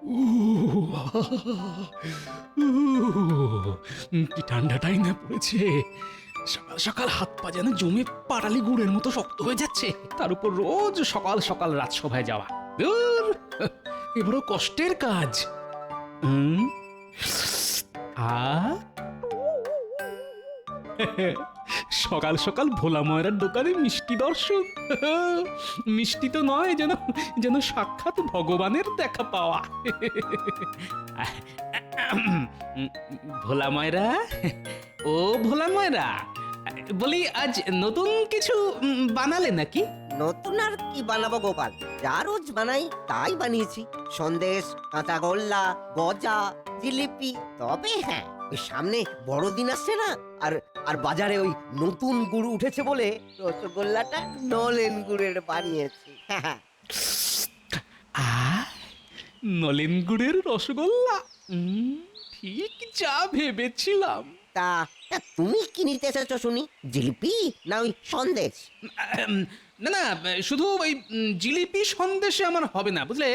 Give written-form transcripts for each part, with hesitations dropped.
উহ, উহ, কি ঠান্ডাটাই না পড়েছে। সকাল সকাল হাত পা যেন জমে পাটালি গুড়ের মতো শক্ত হয়ে যাচ্ছে, তার উপর রোজ সকাল সকাল রাজসভায় যাওয়া। ধুর, এ বড় কষ্টের কাজ। হুম, আ সকাল সকাল ভোলা ময়রার দোকানে মিষ্টি দর্শন। মিষ্টি তো নয়, যেন যেন সাক্ষাৎ ভগবানের দেখা পাওয়া। ভোলা ময়রা, ও ভোলা ময়রা, বলি আজ নতুন কিছু বানালে নাকি? নতুন আর কি বানাবো গোপাল, যা রোজ বানাই তাই বানিয়েছি। সন্দেশ, কাঁচাগোল্লা, গজা, জিলিপি। তবে হ্যাঁ, ওই সামনে বড়দিন আসছে না, আর আর বাজারে ওই নতুন গুড় উঠেছে বলে রসগোল্লাটা নলেন গুড়ের বানিয়েছি। আ নলেন গুড়ের রসগোল্লা, ঠিক যা ভেবেছিলাম। তা তা তুমি কি নিতে এসেছো শুনি? জিলিপি না ওই সন্দেশ? না না, শুধু ওই জিলিপি সন্দেশে আমার হবে না, বুঝলে।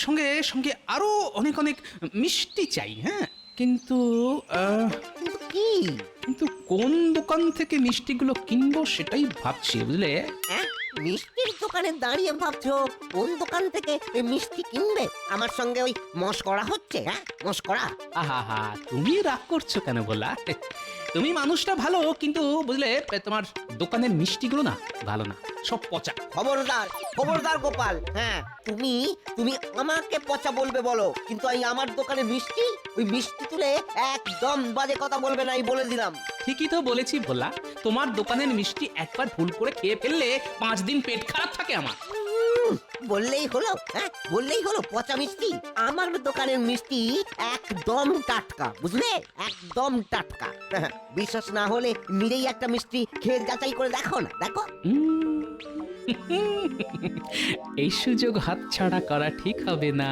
সঙ্গে সঙ্গে আরো অনেক অনেক মিষ্টি চাই। হ্যাঁ, কিন্তু কিন্তু কি? কিন্তু কোন দোকান থেকে মিষ্টিগুলো কিনবো সেটাই ভাবছি, বুঝলে। হ্যাঁ, মিষ্টির দোকানে দাঁড়িয়ে ভাবছো কোন দোকান থেকে এই মিষ্টি কিনবে? আমার সঙ্গে ওই মশকরা হচ্ছে? হ্যাঁ, মশকরা? আহা হা, তুমি রাগ করছো কেন বলা? তুমি মানুষটা ভালো, কিন্তু বুঝলে তোমার দোকানের মিষ্টিগুলো না ভালো না, সব পচা। খবরদার, খবরদার গোপাল। হ্যাঁ, তুমি তুমি আমাকে পচা বলবে বলো, কিন্তু এই আমার দোকানে মিষ্টি, ওই মিষ্টি তুলে একদম বাজে কথা বলবে না, এই বলে দিলাম। ঠিকই তো বলেছি ভোলা, তোমার দোকানের মিষ্টি একবার ভুল করে খেয়ে ফেললে 5 দিন পেট খারাপ থাকে আমার। বললেই হলো, হ্যাঁ বললেই হলো পচা মিষ্টি। আমার দোকানের মিষ্টি একদম টাটকা, বুঝলে, একদম টাটকা। বিশ্বাস না হলে নিজেই একটা মিষ্টি খেয়ে যাচাই করে দেখো না, দেখো। এই সুযোগ হাতছাড়া করা ঠিক হবে না।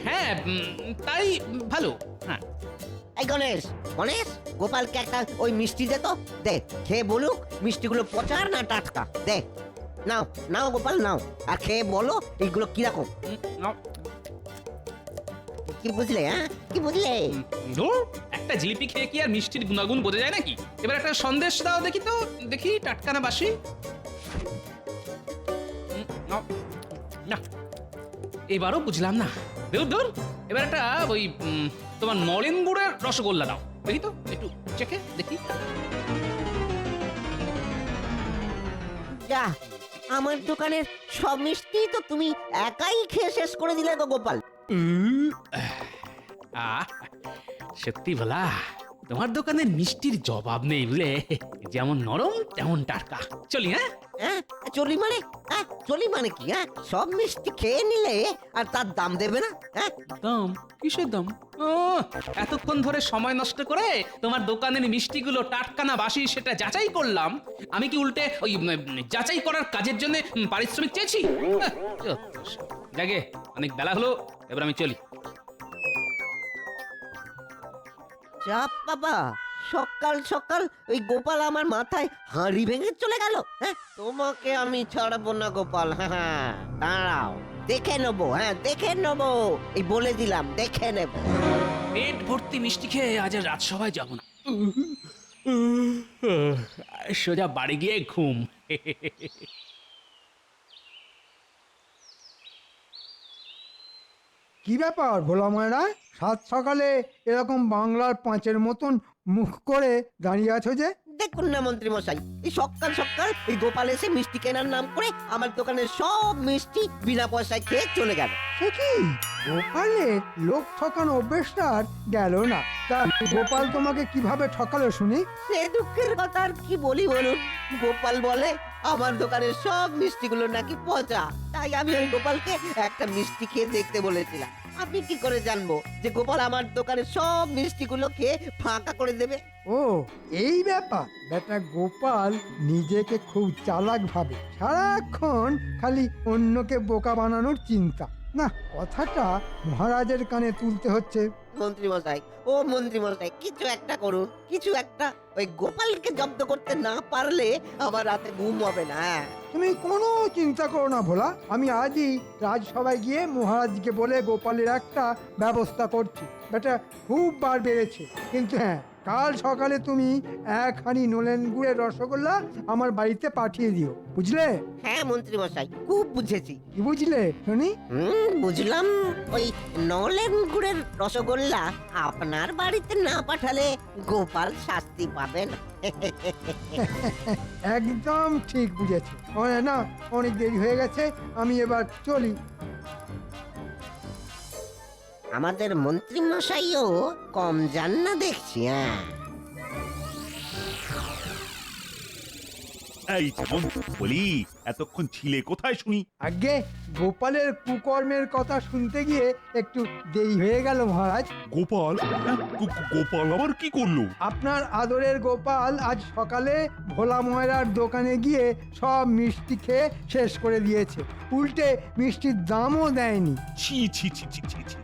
হ্যাঁ, তাই ভালো। হ্যাঁ, এই গণেশ, গণেশ, গোপালকে একটা ওই মিষ্টি দে তো, দে, খেয়ে বলুক মিষ্টিগুলো পচা না টাটকা। দে, নাও নাও গোপাল, নাও, আর খেয়ে বলো এইগুলো কিরকম। কি বুঝলে? হ্যাঁ, কি বুঝলে? ধুর, একটা জিলিপি খেয়ে কি আর মিষ্টির গুণাগুণ বোঝা যায় নাকি? এবার একটা সন্দেশ দাও দেখি তো, দেখি টাটকা না বাসি। নাও। না, এবারও বুঝলাম না। দূর দূর, এবার একটা ওই তোমার নলেন গুড়ের রসগোল্লা দাও দেখি তো, একটু চেখে দেখি। যা, আমার দোকানের সব মিষ্টি তো তুমি একাই খেয়ে শেষ করে দিলে গো গোপাল। আহ, সত্যি বলা, তোমার দোকানের মিষ্টির জবাব নেই, বুঝলে। যেমন নরম তেমন টাটকা। চলি। হ্যাঁ, হ্যাঁ, চলি মানে? হ্যাঁ, চলি মানে কি? হ্যাঁ, সব মিষ্টি খেয়ে নিলে আর তার দাম দেবে না? হ্যাঁ, দাম? কিসের দাম? এতক্ষণ ধরে সময় নষ্ট করে তোমার দোকানের মিষ্টিগুলো টাটকা না বাসি সেটা যাচাই করলাম। আমি কি উল্টে ওই যাচাই করার কাজের জন্য পারিশ্রমিক চেয়েছি? জাগে, অনেক বেলা হলো, এবার আমি চলি। চাপ বাবা, সকাল সকাল ওই গোপাল আমার মাথায় হাঁড়ি ভেঙে চলে গেল। হ্যাঁ, তোমাকে আমি ছাড়বো না গোপাল। হ্যাঁ হ্যাঁ, দাঁড়াও, দেখে নেবো। হ্যাঁ, দেখে নেবো, এই বলে দিলাম, দেখে নেবো। পেট ভর্তি মিষ্টি খেয়ে আজ আর রাজসভায় যাবো না। সোজা বাড়ি গিয়ে ঘুম। কি ব্যাপার ভোলা ময়রা, সাত সকালে এরকম বাংলার পাঁচের মতন মুখ করে দাঁড়িয়ে আছো যে? দেখুন না মন্ত্রী মশাই, এই সকাল সকাল এই গোপাল এসে মিষ্টি কেনার নাম করে আমার দোকানের সব মিষ্টি বিনা পয়সায় খেয়ে চলে গেল। সে কি, গোপালের লোক ঠকানো অভ্যেসটা আর গেল না। তা গোপাল তোমাকে কিভাবে ঠকালো শুনি? সে দুঃখের কথা আর কি বলি বলুন। গোপাল বলে আমার দোকানের সব মিষ্টিগুলো নাকি পচা, তাই আমি ওই গোপালকে একটা মিষ্টি খেয়ে দেখতে বলেছিলাম। আমি কি করে জানবো যে গোপাল আমার দোকানের সব মিষ্টিগুলো খেয়ে ফাঁকা করে দেবে? ও, এই ব্যাপার। বেটা গোপাল নিজেকে খুব চালাক ভাবে, সারাক্ষণ খালি অন্যকে বোকা বানানোর চিন্তা। না, কথাটা মহারাজের কানে তুলতে হচ্ছে। মন্ত্রী মশাই, ও মন্ত্রী মশাই, কিছু একটা করুন, কিছু একটা। ওই গোপালকে জব্দ করতে না পারলে আমার রাতে ঘুম হবে না। তুমি কোনো চিন্তা করো না ভোলা, আমি আজই রাজসভায় গিয়ে মহারাজকে বলে গোপালের একটা ব্যবস্থা করছি। বেটা খুব বার বেড়েছে, কিন্তু হ্যাঁ, কাল সকালে তুমি 1 হাঁড়ি নলেন গুড়ের রসগোল্লা আমার বাড়িতে পাঠিয়ে দিও, বুঝলে? হ্যাঁ মন্ত্রী মশাই, খুব বুঝেছি। কি বুঝলে শুনি? বুঝলাম। ওই নলেন গুড়ের রসগোল্লা আপনার বাড়িতে না পাঠালে গোপাল শাস্তি পাবেন। একদম ঠিক বুঝেছে। না, অনেক দেরি হয়ে গেছে, আমি এবার চলি। আমাদের মন্ত্রী মশাইও কম যান না দেখছি। হ্যাঁ, এই যেমন বলি, এতক্ষণ ছিলে কোথায় শুনি? আগে গোপালের কুকর্মের কথা শুনতে গিয়ে একটু দেরি হয়ে গেল মহারাজ। গোপাল? গোপাল আবার কি করলো? আপনার আদরের গোপাল আজ সকালে ভোলা ময়রার দোকানে গিয়ে সব মিষ্টি খেয়ে শেষ করে দিয়েছে, উল্টে মিষ্টির দামও দেয়নি। ছি ছি ছি ছি ছি ছি,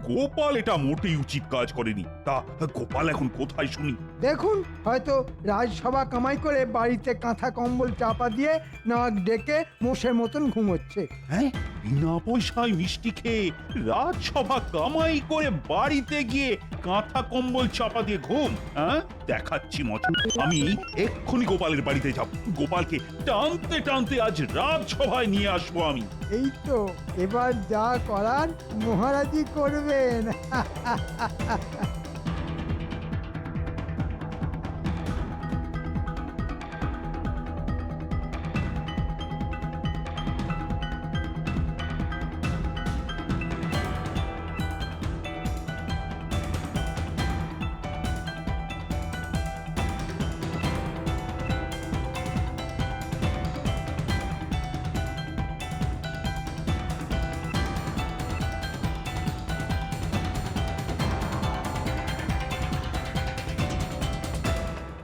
গোপাল এটা মোটেই উচিত কাজ করেনি। তা গোপাল এখন কোথায় শুনি? দেখুন, হয়তো রাজসভা কামাই করে বাড়িতে কাঁথা কম্বল চাপা দিয়ে নাক ডেকে মোষের মতন ঘুমোচ্ছে। হ্যাঁ, বিনা পয়সায় মিষ্টি খেয়ে রাজসভা কামাই করে বাড়িতে গিয়ে কাঁথা কম্বল চাপা দিয়ে ঘুম? হ্যাঁ, দেখাচ্ছি মজা। আমি এক্ষুনি গোপালের বাড়িতে যাব, গোপালকে টানতে টানতে আজ রাজসভায় নিয়ে আসবো আমি। এই তো, এবার যা করার মহারাজই করবেন।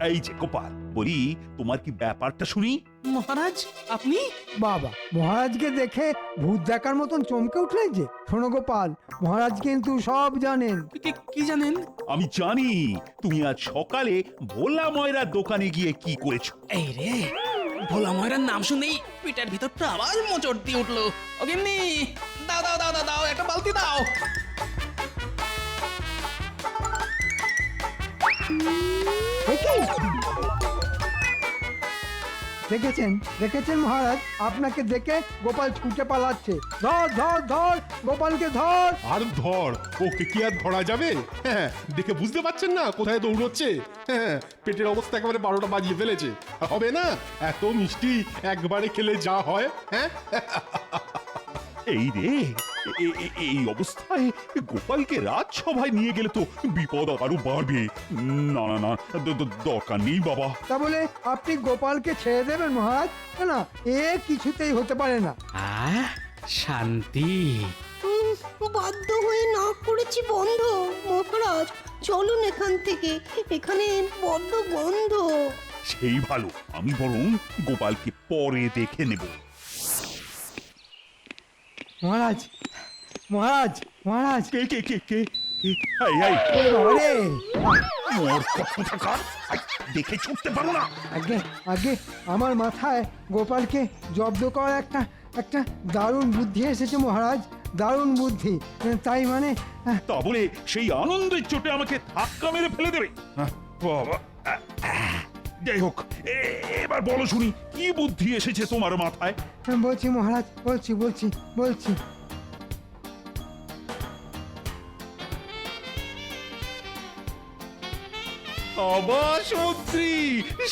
এই যে গোপাল, বলি তোমার কি ব্যাপারটা শুনি? মহারাজ আপনি? বাবা, মহারাজকে দেখে ভূত দেখার মতন চমকে উঠলেন যে। শোনো গোপাল, মহারাজ কিন্তু সব জানেন। কি জানেন? আমি জানি তুমি আজ সকালে ভোলা ময়রার দোকানে গিয়ে কি করেছো। এই রে, ভোলা ময়রার নাম শুনেই পিটার ভিতরটা আবার মোচড় দিয়ে উঠলো। ও গিন্নি, দাও দাও দাও দাও দাও, একটা বালতি দাও। দেখেছেন দেখেছেন মহারাজ, আপনাকে দেখে গোপাল ছুটে পালাচ্ছে। ধর ধর ধর, গোপালকে ধর। আর ধর, ওকে কি আর ধরা যাবে? হ্যাঁ, দেখে বুঝতে পারছেন না কোথায় দৌড়চ্ছে? হ্যাঁ, পেটের অবস্থা একেবারে 12টা বাজিয়ে ফেলেছে। আর হবে না, এত মিষ্টি একবারে খেলে যা হয়। হ্যাঁ, এই রে, এই অবস্থায় গোপালকে রাজসভায় নিয়ে গেলে তো বিপদ আরো বাড়বে। না না না, দরকার নেই বাবা। তা বলে আপনি গোপালকে ছেড়ে দেবেন মহারাজ? না, এ কিছুতেই হতে পারে না। শান্তি। বাধ্য হয়ে না করেছি বন্ধ। মহারাজ চলুন এখান থেকে, এখানে বড্ড গন্ধ। সেই ভালো, আমি বরং গোপালকে পরে দেখে নেব। মহারাজ মহারাজ মহারাজ, কে কে কে কে কে? এই, এই, আরে মূর্খ কোথাকার! এই, দেখে ছুটতে পারো না? আগে আগে আমার মাথায় গোপালকে জব্দ করার একটা একটা দারুণ বুদ্ধি এসেছে মহারাজ, দারুণ বুদ্ধি। তাই মানে তা বলে সেই আনন্দের চোটে আমাকে ধাক্কা মেরে ফেলে দেবে? বাবা, যাই হোক, এবার বলো শুনি, কি বুদ্ধি এসেছে তোমার মাথায়? বলছি মহারাজ, বলছি বলছি বলছি। সাবাস মন্ত্রী,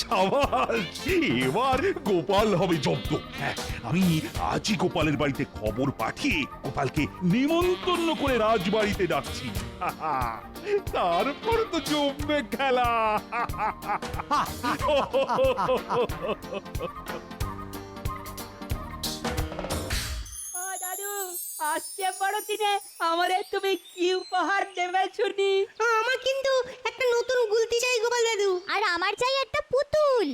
সাবাস! এবার গোপাল হবে জব্দ। হ্যাঁ, আমি আজই গোপালের বাড়িতে খবর পাঠিয়ে গোপালকে নিমন্ত্রণ করে রাজবাড়িতে ডাকছি। তারপর তো জমবে খেলা। দাদু, আসছে বড় দিনে আমারে তুমি কি উপহার দেবে শুনি? আমার কিন্তু একটা নতুন গুলতি চাই গোপাল দাদু। আর আমার চাই একটা পুতুল।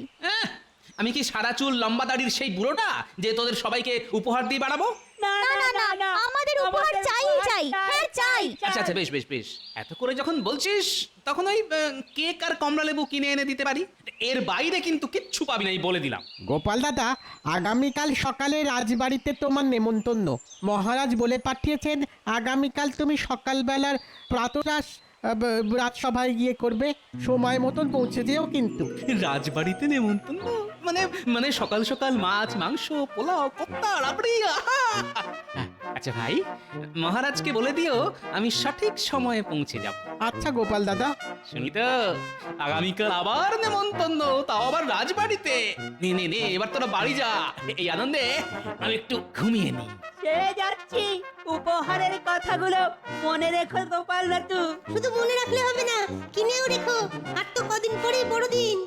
আমি কি সাদা চুল লম্বা দাড়ির সেই বুড়োটা যে তোদের সবাইকে উপহার দিয়ে বাড়াবো? না না না না আমাদের উপহার চাই চাই হ্যাঁ চাই আচ্ছা আচ্ছা বেশ বেশ বেশ এত করে যখন বলছিস তখন ওই কেক আর কমলা লেবু কিনে এনে দিতে পারি। এর বাইরে কিন্তু কিচ্ছু পাবি নাই বলে দিলাম। গোপাল দাদা, আগামীকাল সকালে রাজবাড়িতে তোমার নেমন্তন্ন। মহারাজ বলে পাঠিয়েছেন আগামীকাল তুমি সকালবেলার প্রাতরাশ রাজসভায় গিয়ে করবে। সময় মতন পৌঁছে যেও কিন্তু। রাজবাড়িতে নেমন্তন্ন মানে মানে সকাল সকাল মাছ মাংস পোলাও কোপ্তা রাবড়ি আহা! আচ্ছা ভাই, মহারাজকে বলে দিও আমি সঠিক সময়ে পৌঁছে যাব। আচ্ছা গোপাল দাদা। শুনি তো, আগামীকাল আবার নেমন্তন্ন, তাও আবার রাজবাড়িতে। নে নে নে এবার তোরা বাড়ি যা, এই আনন্দে আমি একটু ঘুমিয়ে নিই। সে যাচ্ছি, উপহারের কথাগুলো মনে রেখো গোপাল দাদু। শুধু মনে রাখলে হবে না, কিনেও রেখো। আর তো কদিন পরেই বড়দিন।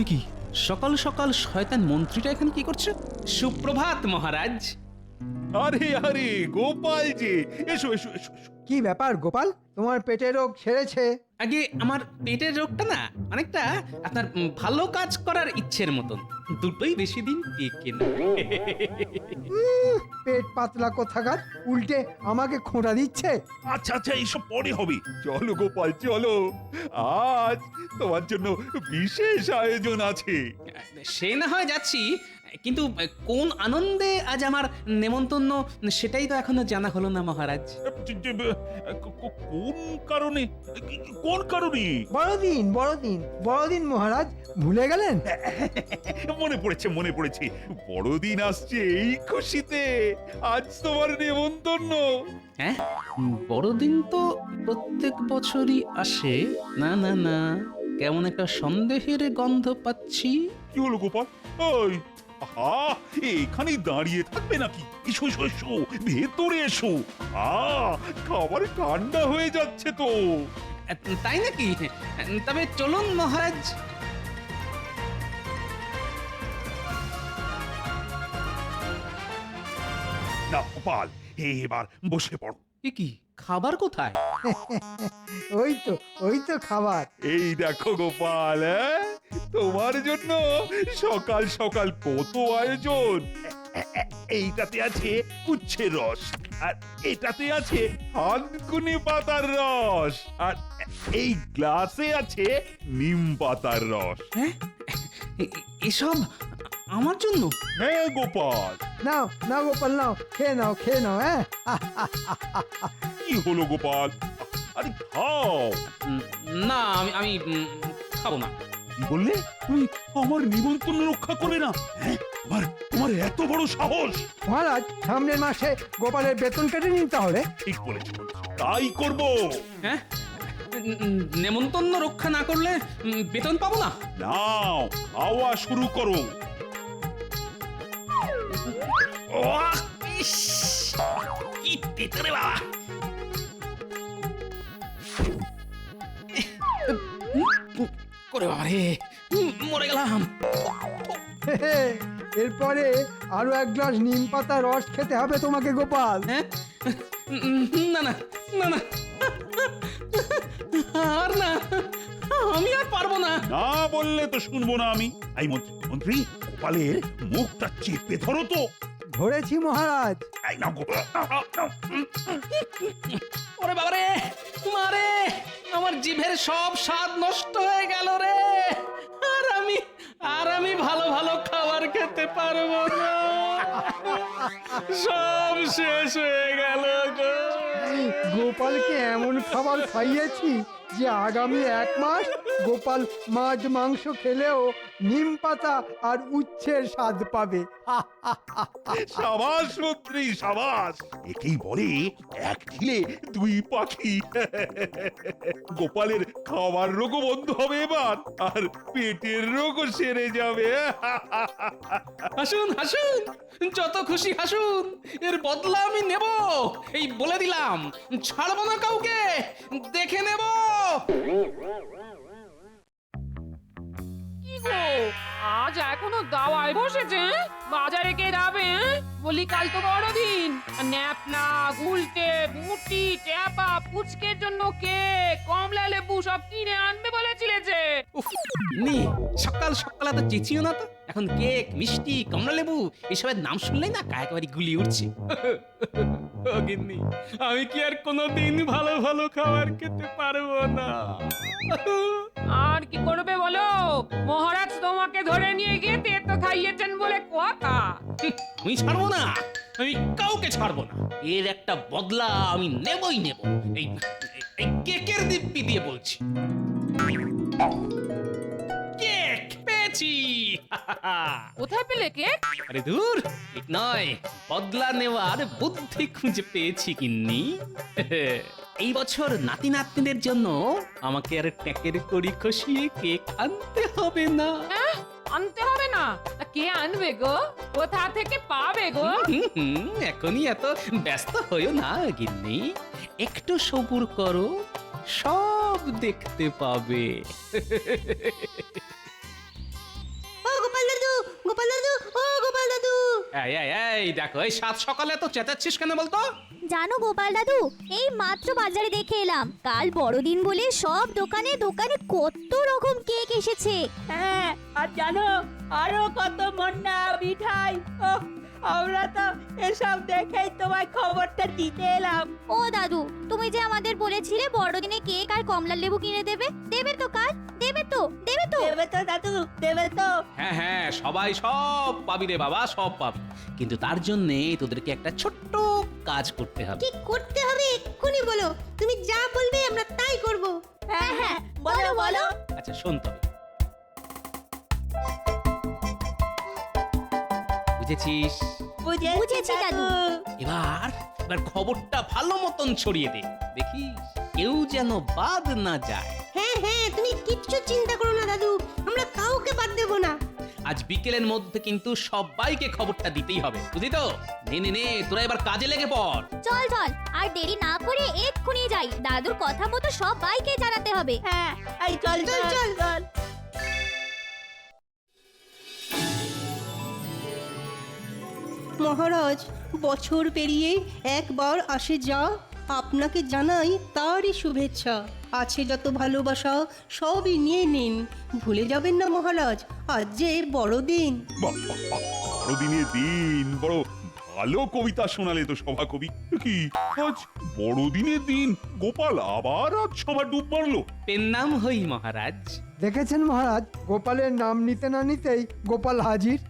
এ কি সকাল সকাল শয়তান মন্ত্রীটা এখানে কি করছে? সুপ্রভাত মহারাজ। আরে আরে গোপাল যে, এসো এসো এসো এসো। কি ব্যাপার গোপাল, তোমার পেটের রোগ সেরেছে? আগে আমার পেটের রোগটা না অনেকটা আপনার ভালো কাজ করার ইচ্ছের মতন, দুটোই বেশি দিন টেকে না। পেট পাতলা কোথাকার, উল্টে আমাকে খোঁড়া দিচ্ছে। আচ্ছা আচ্ছা এইসব পরে হবে। চলো গোপাল চলো, আজ তোমার জন্য বিশেষ আয়োজন আছে। সে না হয় যাচ্ছি, কিন্তু কোন আনন্দে আজ আমার নেমন্তন্ন সেটাই তো এখনো জানা হলো না মহারাজ। কোন কারণে? কোন কারণে? বড়দিন বড়দিন বড়দিন মহারাজ, ভুলে গেলেন? মনে পড়েছে মনে পড়েছে, বড়দিন আসছে এই খুশিতে আজ তোমার নেমন্তন্ন। হ্যাঁ, বড়দিন তো প্রত্যেক বছরই আসে। না না না, কেমন একটা সন্দেহের গন্ধ পাচ্ছি। কি হলো গোপাল? ওই আহা, এখানেই দাঁড়িয়ে থাকবে নাকি? এসো এসো এসো, ভেতরে এসো। খাবার ঠান্ডা হয়ে যাচ্ছে তো। তাই নাকি? তবে চলুন মহারাজ। না গোপাল, এবার বসে পড়ো। এ কি, খাবার কোথায়? ওই তো খাবার। এই দেখো গোপাল, তোমার জন্য সকাল সকাল কত আয়োজন। এইটাতে আছে উচ্ছের রস, আর এটাতে আছে থানকুনি পাতার রস, আর এই গ্লাসে আছে নিম পাতার রস। হ্যাঁ, এসব আমার জন্য? হ্যাঁ গোপাল। নাও নাও গোপাল, নাও খেয়ে নাও খেয়ে নাও। হ্যাঁ, কি হলো গোপাল? আরে খাও। না আমি আমি খাবো না। কি বললে? তুমি আমার নিমন্ত্রণ রক্ষা করবে না? হ্যাঁ, তোমার এত বড় সাহস! মহারাজ সামনের মাসে গোপালের বেতন কেটে নিন তাহলে। ঠিক বলেছ, তাই করব। হ্যাঁ, নেমন্তন্ন রক্ষা না করলে বেতন পাবো না? নাও, খাওয়া শুরু করো। ওয়াহ, ইস, কি তেতো রে বাবা। করে বাবা রে, মরে গেলাম। এরপরে আরো এক গ্লাস নিম পাতা রস খেতে হবে তোমাকে গোপাল। হ্যাঁ, না না না না, আর না, আমি আর পারবো না। না বললে তো শুনবো না আমি। এই মন্ত্রী, গোপালের মুখটা চেপে ধরো তো। ধরেছি মহারাজ। এই নাও গোপাল, নাও, নাও, নাও। ওরে বাবা রে, মারে, আমার জিভের সব স্বাদ নষ্ট হয়ে গেল রে। আর আমি ভালো ভালো খাবার খেতে পারবো না, সব শেষ হয়ে গেল গো। গোপালকে এমন খাবার খাইয়েছি যে আগামী 1 মাস গোপাল মাছ মাংস খেলেও নিম পাতা আর উচ্ছের স্বাদ পাবে। সাবাস মন্ত্রী, সাবাস। একেই বলে এক ঢিলে 2 পাখি। গোপালের খাবার রোগও বন্ধ হবে এবার, আর পেটের রোগও সেরে যাবে। হাসুন হাসুন, যত খুশি হাসুন, এর বদলা আমি নেব, এই বলে দিলাম। ছাড়বো না কাউকে, দেখে নেব। কি গো, আজ এখনো দাওয়ায় বসেছে বাজারে কে যাবে বলি কাল তো বড়দিন ন্যাপলা গুলটে মুটি ট্যাপা পুচকের জন্য কে কমলা লেবু সব কিনে আনবে বলেছিলে যে উফ, নি সকাল সকাল এত চেঁচিও না তো। এখন কেক মিষ্টি কমলা লেবু এসবের নাম শুনলেই না একেবারে গুলি উঠছে। ও গিন্নি, আমি কি আর কোনোদিন ভালো ভালো খাবার খেতে পারবো না? আর কি করবে বলো মহারাজ তোমাকে ধরে নিয়ে গিয়ে তেতো খাইয়েছেন বলে কথা আমি ছাড়বো না, আমি কাউকে ছাড়বো না। এর একটা বদলা আমি নেবই নেব। এই এই কেকের দিব্যি দিয়ে বলছি। কেক পেয়েছি। কোথায় পেলে কেক আরে দূর, ঠিক নয়, বদলা নেওয়ার বুদ্ধি খুঁজে পেয়েছি গিন্নি। এই বছর নাতি নাতনিদের জন্য আমাকে আর ট্যাকের কড়ি খসিয়ে কেক আনতে হবে না। আনতে হবে না তা কে আনবে গো কোথা থেকে পাবে গো এখনই এত ব্যস্ত হইও না গিন্নি, একটু সবুর করো, সব দেখতে পাবে। ও গোপাল দাদু, গোপাল দাদু, ও গোপাল দাদু। এই দেখো, এই সাত সকালে তো চেঁচাচ্ছিস কেন বলতো? জানো গোপাল দাদু, এই মাত্র বাজারে দেখে এলাম কাল বড়দিন বলে সব দোকানে দোকানে কত রকম কেক এসেছে। হ্যাঁ, আর জানো আরো কত মন্ডা মিঠাই। ওহ, আমরা তো এসব দেখেই তোমায় খবরটা দিতে এলাম। ও দাদু, তুমি যে আমাদের বলেছিলে বড়দিনে কেক আর কমলা লেবু কিনে দেবে, দেবে তো কাল? দেবে তো? দেবে তো? দেবে তো দাদু, দেবে তো? হ্যাঁ হ্যাঁ, সবাই সব পাবি রে বাবা, সব পাবি, কিন্তু তার জন্য তোদেরকে একটা ছোট্ট কাজ করতে হবে। কি করতে হবে এক্ষুনি বলো, তুমি যা বলবে আমরা তাই করব। হ্যাঁ হ্যাঁ, বলো বলো। আচ্ছা শোন তবে, বুঝেছিস? বুঝেছি দাদু। এবার এবার খবরটা ভালো মতন ছড়িয়ে দে, দেখিস কেউ যেন বাদ না যায়। হ্যাঁ হ্যাঁ, তুমি কিচ্ছু চিন্তা করো না দাদু, আমরা কাউকে বাদ দেব না। আজ বিকেলের মধ্যে কিন্তু সবাইকে খবরটা দিতেই হবে, বুঝলি তো? নে নে নে, তোরা এবার কাজে লেগে পড়। চল চল, আর দেরি না করে এক্ষুনি যাই, দাদুর কথা মতো সবাইকে জানাতে হবে। হ্যাঁ, এই চল চল চল চল। মহারাজ, বছর পেরিয়ে একবার আসে যা, আপনাকে জানাই তারই শুভেচ্ছা। আছে যত ভালোবাসা সবই নিয়ে নিন, ভুলে যাবেন না মহারাজ, আজ যে বড়দিন। বাহ, বাহ, বাহ, বড়দিনের দিন বড় ভালো কবিতা শোনালে তো সভা কবি। কি আজ বড়দিনের দিন গোপাল আবার আজ সভা ডুব মারলো? পেন নাম হই মহারাজ। দেখেছেন মহারাজ, গোপালের নাম নিতে না নিতেই গোপাল হাজির।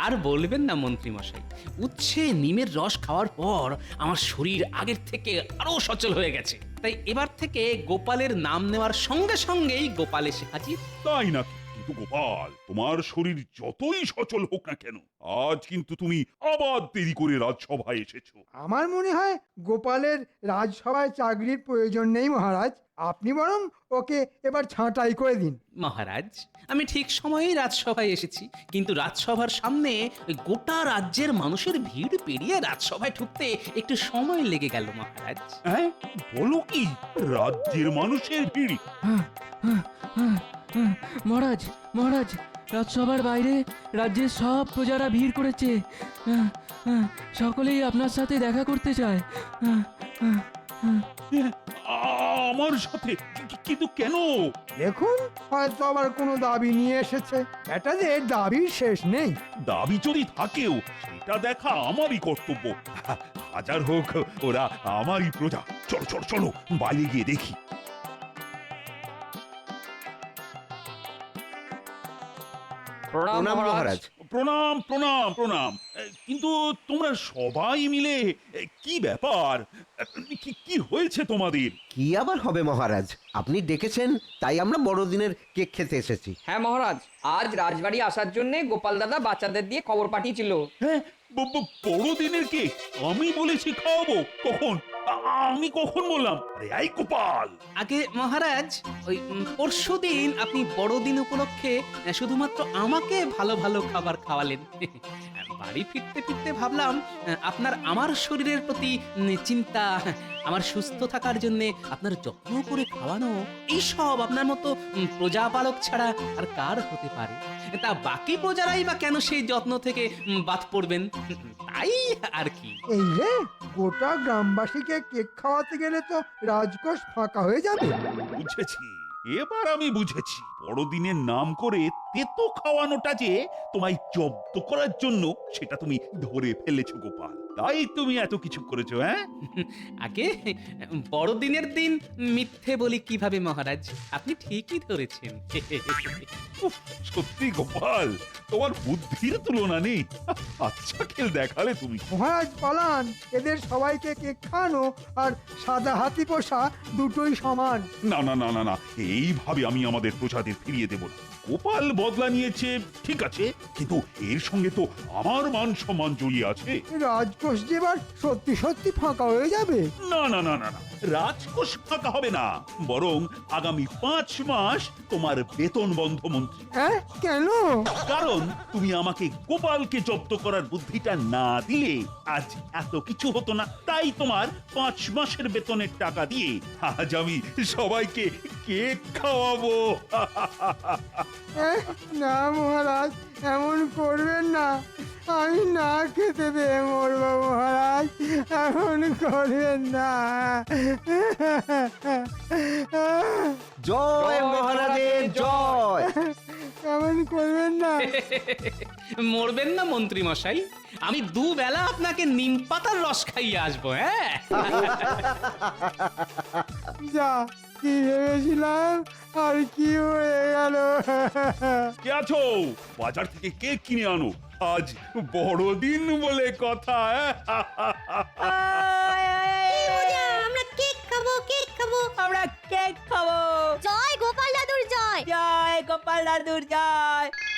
আর বলবেন না মন্ত্রী মশাই, উচ্ছে নিমের রস খাওয়ার পর আমার শরীর আগের থেকে আরো সচল হয়ে গেছে, তাই এবার থেকে গোপালের নাম নেওয়ার সঙ্গে সঙ্গেই গোপাল এসে হাজির। তাই নাকি? কিন্তু গোপাল, তোমার শরীর যতই সচল হোক না কেন, আজ কিন্তু তুমি আবার দেরি করে রাজসভায় এসেছো। আমার মনে হয় গোপালের রাজসভায় চাকরির প্রয়োজন নেই মহারাজ, আপনি বরং ওকে এবার ছাঁটাই করে দিন। মহারাজ, আমি ঠিক সময়েই রাজসভায় এসেছি, কিন্তু রাজসভার সামনে ওই গোটা রাজ্যের মানুষের ভিড় পেরিয়ে রাজসভায় ঢুকতে একটু সময় লেগে গেল মহারাজ। হ্যাঁ, বলো কি? রাজ্যের মানুষের ভিড়? মহারাজ, মহারাজ, রাজসভার বাইরে রাজ্যের সব প্রজারা ভিড় করেছে, সকলেই আপনার সাথে দেখা করতে চায়। আমার সাথে? কিন্তু কেন? দেখুন, হয়তো আবার কোনো দাবি নিয়ে এসেছে, বেটাদের দাবির শেষ নেই। দাবি যদি থাকেও সেটা দেখা আমারই কর্তব্য। হাজার হোক ওরা আমারই প্রজা। চলো চলো চলো, বাইরে গিয়ে দেখি। প্রণাম মহারাজ। প্রণাম প্রণাম প্রণাম। কিন্তু তোমরা সবাই মিলে কি ব্যাপার? কি হয়েছে তোমাদের? কি আবার হবে মহারাজ, আপনি ডেকেছেন তাই আমরা বড়দিনের কেক খেতে এসেছি। হ্যাঁ মহারাজ, আজ রাজবাড়ি আসার জন্য গোপাল দাদা বাচ্চাদের দিয়ে খবর পাঠিয়েছিল। হ্যাঁ, বড়দিনের কেক আমি বলেছি খাওয়াবো? কখন? আমি কখন বললাম? আরে এই গোপাল! আগে মহারাজ, ওই পরশুদিন আপনি বড়দিন উপলক্ষে শুধুমাত্র আমাকে ভালো ভালো খাবার খাওয়ালেন। বাড়ি ফিরতে ফিরতে ভাবলাম আপনার আমার শরীরের প্রতি চিন্তা, আমার সুস্থ থাকার জন্য আপনার যত্ন করে খাওয়ানো, এই সব আপনার মতো প্রজাপালক ছাড়া আর কার হতে পারে? তা বাকি প্রজারাই বা কেন সেই যত্ন থেকে বাদ পড়বেন? তাই আর কি। এই রে, গোটা গ্রামবাসীকে কেক খাওয়াতে গেলে তো রাজকোষ ফাঁকা হয়ে যাবে। বুঝেছি, এবার আমি বুঝেছি বড়দিনের নাম করে তেতো খাওয়ানোটা যে তোমায় জব্দ করার জন্য সেটা তুমি ধরে ফেলেছো গোপাল, তাই তুমি এত কিছু করেছো। হ্যাঁ, আগে বড়দিনের দিন মিথ্যে বলি কিভাবে মহারাজ? আপনি ঠিকই ধরেছেন। উফ, সত্যি গোপাল, তোমার বুদ্ধির তুলনা নেই। আচ্ছা খেল দেখালে তুমি। মহারাজ পালান, এদের সবাইকে কেক খাওয়ানো আর সাদা হাতি পোষা দুটোই সমান। না না না না না, এইভাবে আমি আমাদের প্রজাদের ফিরিয়ে দেব না। গোপাল বদলা নিয়েছে ঠিক আছে, কিন্তু এর সঙ্গে তো আমার মান সম্মান জড়িয়ে আছে। রাজকোষ যে এবার সত্যি সত্যি ফাঁকা হয়ে যাবে। না না না না না, রাজকোষ ফাঁকা হবে না, বরং আগামী 5 মাস তোমার বেতন বন্ধ মন্ত্রী। হ্যাঁ, কেন? কারণ তুমি আমাকে গোপালকে জব্দ করার বুদ্ধিটা না দিলে আজ এত কিছু হতো না। তাই তোমার 5 মাসের বেতনের টাকা দিয়ে আজ আমি সবাইকে কেক খাওয়াবো। না মহারাজ, এমন করবেন না। আমি না খেতে পেয়ে মরবো মহারাজ, এমন করবেন না। জয় মহারাজের জয়। এমন করবেন না। মরবেন না মন্ত্রী মশাই, আমি দুবেলা আপনাকে নিম পাতার রস খাইয়ে আসবো। হ্যাঁ, যা কি ভেবেছিলাম আর কি হয়ে গেল। কে আছো? বাজার থেকে কেক কিনে আনো, আজ বড়দিন বলে কথা। আমরা কেক খাবো, কেক খাবো। আমরা কেক খাবো। জয় গোপাল দাদুর জয়। জয় গোপাল দাদুর জয়।